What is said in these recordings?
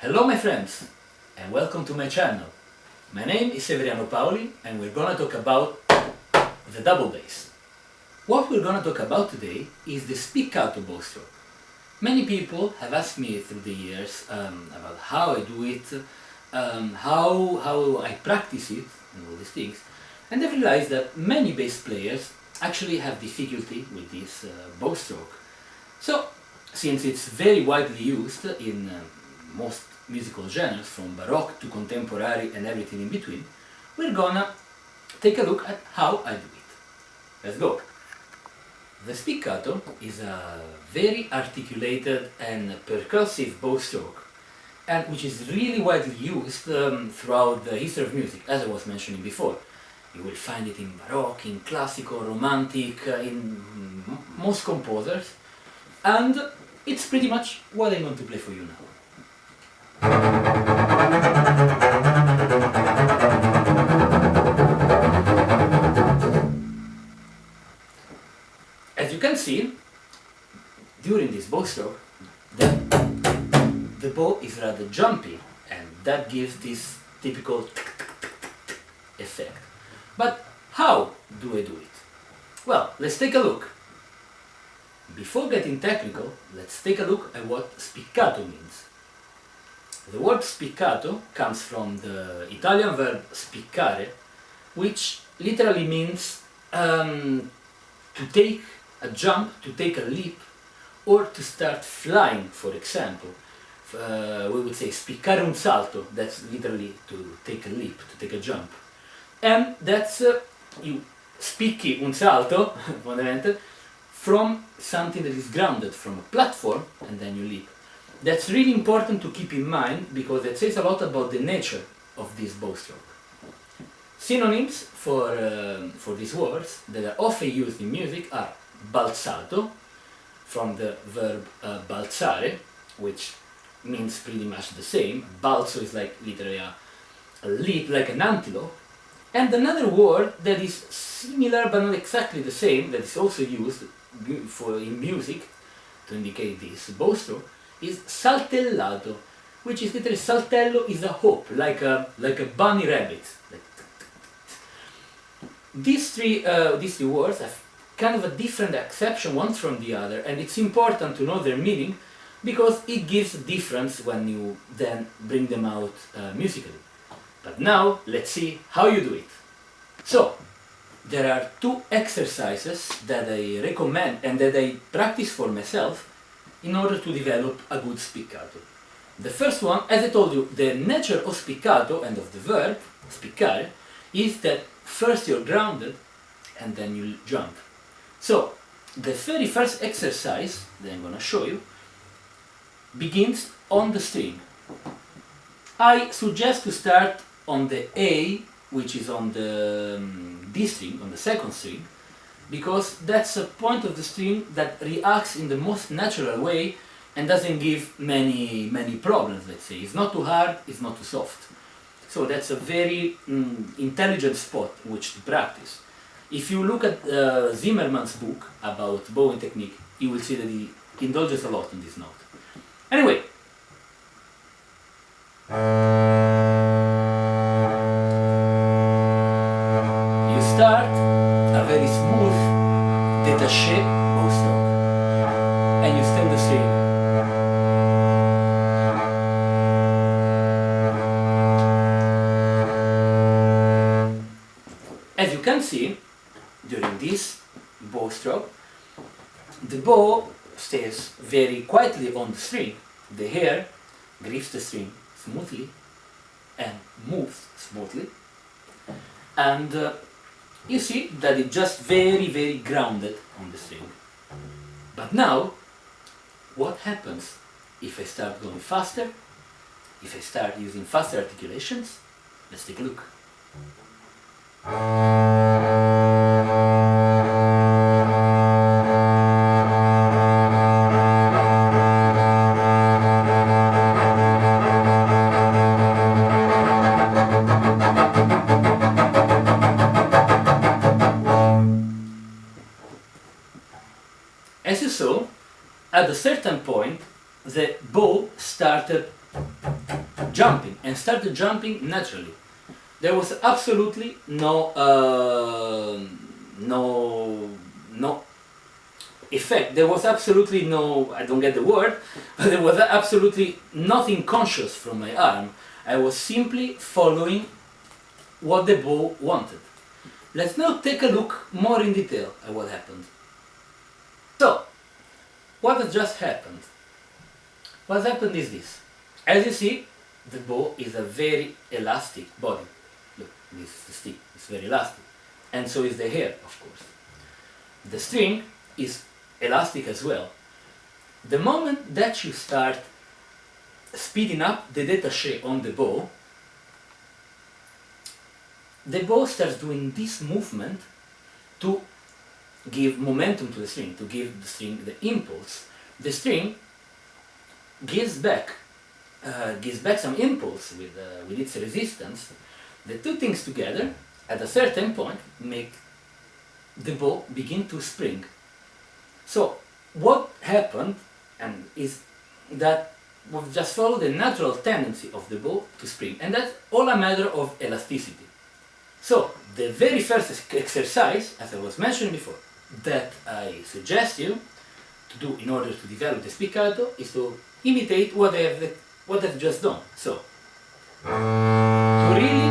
Hello my friends, and welcome to my channel. My name is Severiano Paoli, and we're gonna talk about the double bass. What we're gonna talk about today is the spiccato bow stroke. Many people have asked me through the years about how I do it, how I practice it, and all these things, and I've realized that many bass players actually have difficulty with this bow stroke. So, since it's very widely used in most musical genres, from baroque to contemporary and everything in between, we're gonna take a look at how I do it. Let's go! The spiccato is a very articulated and percussive bow stroke, and which is really widely used throughout the history of music, as I was mentioning before. You will find it in baroque, in classical, romantic, in most composers, and it's pretty much what I'm going to play for you now. As you can see, during this bow stroke, the bow is rather jumpy, and that gives this typical effect. But how do I do it? Well, let's take a look. Before getting technical, let's take a look at what spiccato means. The word spiccato comes from the Italian verb spiccare, which literally means to take a jump, to take a leap, or to start flying, for example. We would say spiccare un salto, that's literally to take a leap, to take a jump. And that's you spicchi un salto, fondamentalmente, from something that is grounded, from a platform, and then you leap. That's really important to keep in mind because it says a lot about the nature of this bow stroke. Synonyms for these words that are often used in music are balzato, from the verb balzare, which means pretty much the same. Balzo is like literally a leap, like an antelope. And another word that is similar but not exactly the same, that is also used in music to indicate this bow stroke, is saltellato, which is literally saltello is a hoop, like a bunny rabbit. These three words have kind of a different acception one from the other, and it's important to know their meaning because it gives a difference when you then bring them out musically. But now let's see how you do it. So, there are two exercises that I recommend and that I practice for myself in order to develop a good spiccato. The first one, as I told you, the nature of spiccato and of the verb, spiccare, is that first you're grounded and then you jump. So, the very first exercise that I'm going to show you begins on the string. I suggest to start on the A, which is on the D string, on the second string, because that's a point of the string that reacts in the most natural way and doesn't give many problems, let's say. It's not too hard, it's not too soft. So that's a very intelligent spot in which to practice. If you look at Zimmerman's book about bowing technique, you will see that he indulges a lot in this note. Anyway, you start a very smooth détaché bow stroke, and you stem the string. As you can see, during this bow stroke, the bow stays very quietly on the string. The hair grips the string smoothly and moves smoothly, and you see that it's just very grounded on the string. But now, what happens if I start going faster? If I start using faster articulations? Let's take a look. As you saw, at a certain point, the bow started jumping and started jumping naturally. There was absolutely no effect. There was absolutely no, I don't get the word, but there was absolutely nothing conscious from my arm. I was simply following what the bow wanted. Let's now take a look more in detail at what happened. So, what has just happened? What happened is this. As you see, the bow is a very elastic body. Look, this is the stick, it's very elastic. And so is the hair, of course. The string is elastic as well. The moment that you start speeding up the détaché on the bow starts doing this movement to give momentum to the string, to give the string the impulse. The string gives back some impulse with its resistance. The two things together, at a certain point, make the bow begin to spring. So what happened is that we've just followed the natural tendency of the bow to spring, and that's all a matter of elasticity. So the very first exercise, as I was mentioning before, that I suggest you to do in order to develop the spiccato is to imitate what I've just done. So to really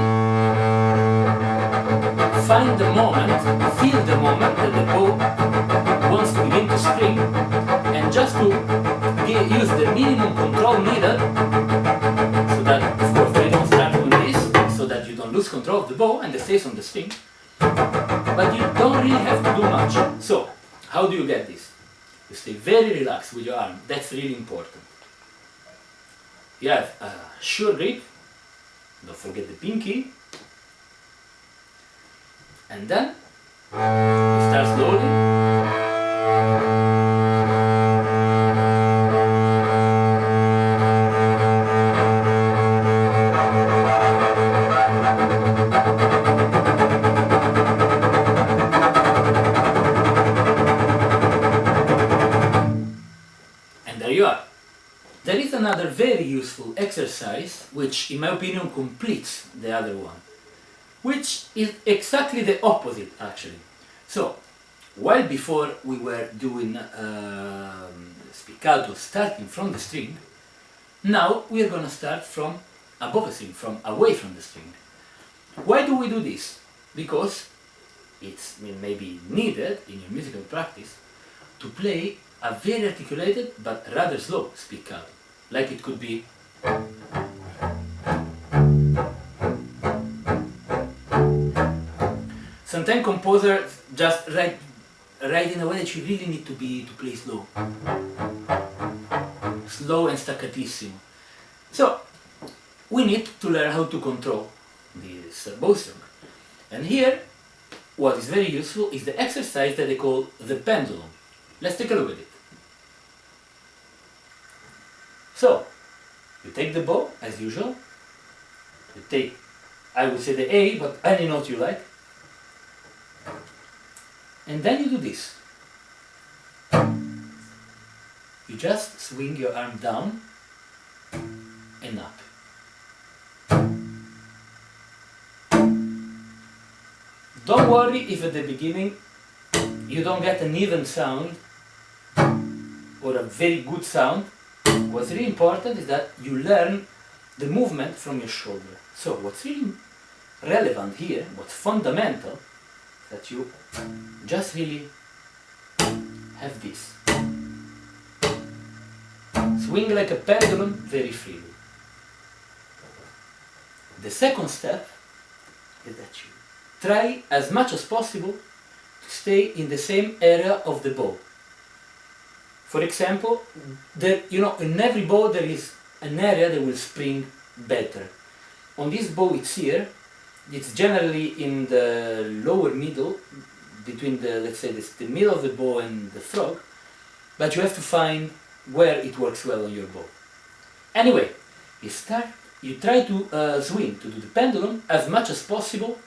find the moment, feel the moment that the bow wants to begin to spring, and just to use the minimum control needed, so that, of course, you don't start doing this, so that you don't lose control of the bow and it stays on the string, but you don't really have to do much. So, how do you get this? You stay very relaxed with your arm, that's really important. You have a sure grip, don't forget the pinky, and then you start slowly. And there you are. There is another very useful exercise which, in my opinion, completes the other one, which is exactly the opposite, actually. So, while before we were doing spiccato starting from the string, now we are going to start from above the string, from away from the string. Why do we do this? Because it's maybe needed in your musical practice to play a very articulated but rather slow spiccato, like it could be. Sometimes composers just write in a way that you really need to play slow and staccatissimo. So we need to learn how to control this bow string. And here, what is very useful is the exercise that they call the pendulum. Let's take a look at it. So, you take the bow, as usual. You take, I would say the A, but any note you like. And then you do this. You just swing your arm down and up. Don't worry if at the beginning you don't get an even sound or a very good sound. What's really important is that you learn the movement from your shoulder. So what's really relevant here, what's fundamental, that you just really have this. Swing like a pendulum very freely. The second step is that you try as much as possible to stay in the same area of the bow. For example, in every bow there is an area that will spring better. On this bow it's here, it's generally in the lower middle, between the, let's say, the middle of the bow and the frog, but you have to find where it works well on your bow. Anyway, you try to swing, to do the pendulum as much as possible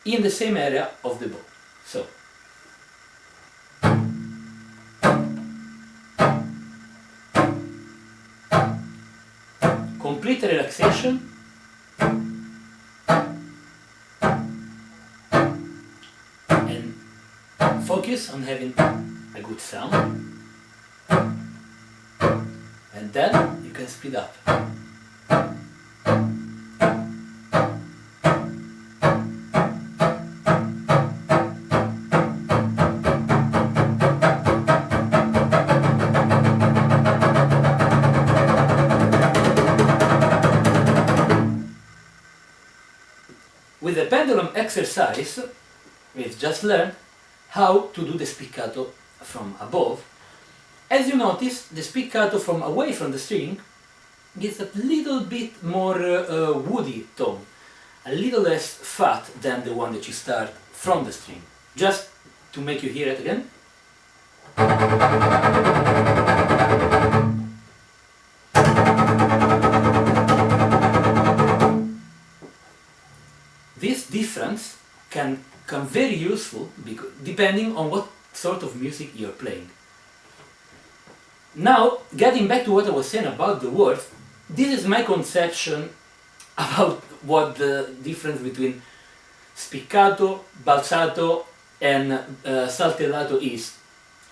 in the same area of the bow. So, complete relaxation, and focus on having a good sound, and then you can speed up. With the pendulum exercise, we've just learned how to do the spiccato from above. As you notice, the spiccato from away from the string gives a little bit more woody tone, a little less fat than the one that you start from the string. Just to make you hear it again. This difference can come very useful depending on what sort of music you're playing. Now, getting back to what I was saying about the words, this is my conception about what the difference between spiccato, balzato and saltellato is.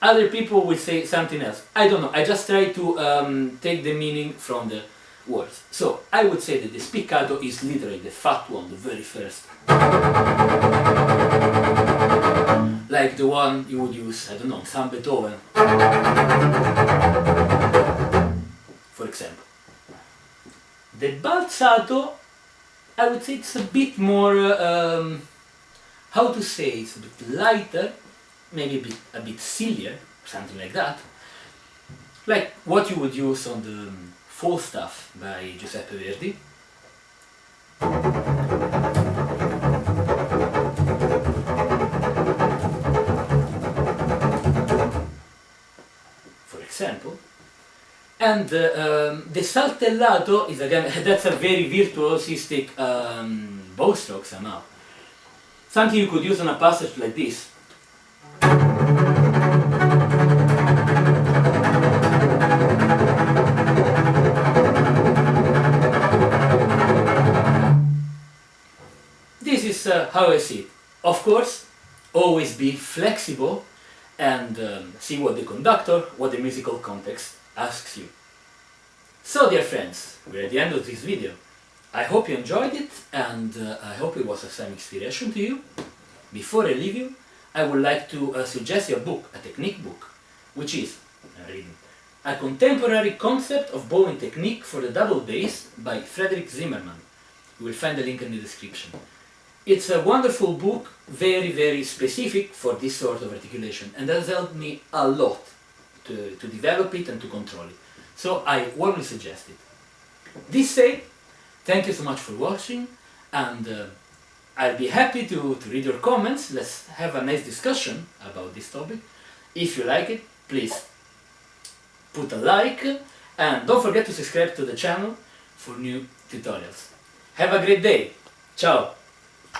Other people will say something else. I don't know, I just try to take the meaning from the words. So, I would say that the spiccato is literally the fat one, the very first. Like the one you would use, I don't know, some Beethoven, for example. The balzato, I would say it's a bit more, how to say, it's a bit lighter, maybe a bit sillier, something like that. Like what you would use on the Falstaff by Giuseppe Verdi. For example. And the saltellato is again, that's a very virtuosistic bow stroke somehow. Something you could use on a passage like this. This is how I see it. Of course, always be flexible and see what the conductor, what the musical context asks you. So dear friends, we're at the end of this video. I hope you enjoyed it and I hope it was of some inspiration to you. Before I leave you, I would like to suggest you a book, a technique book, which is A Contemporary Concept of Bowing Technique for the Double Bass by Frederick Zimmermann. You will find the link in the description. It's a wonderful book, very specific for this sort of articulation, and has helped me a lot to develop it and to control it. So I warmly suggest it. This said, thank you so much for watching, and I'll be happy to read your comments. Let's have a nice discussion about this topic. If you like it, please put a like, and don't forget to subscribe to the channel for new tutorials. Have a great day. Ciao!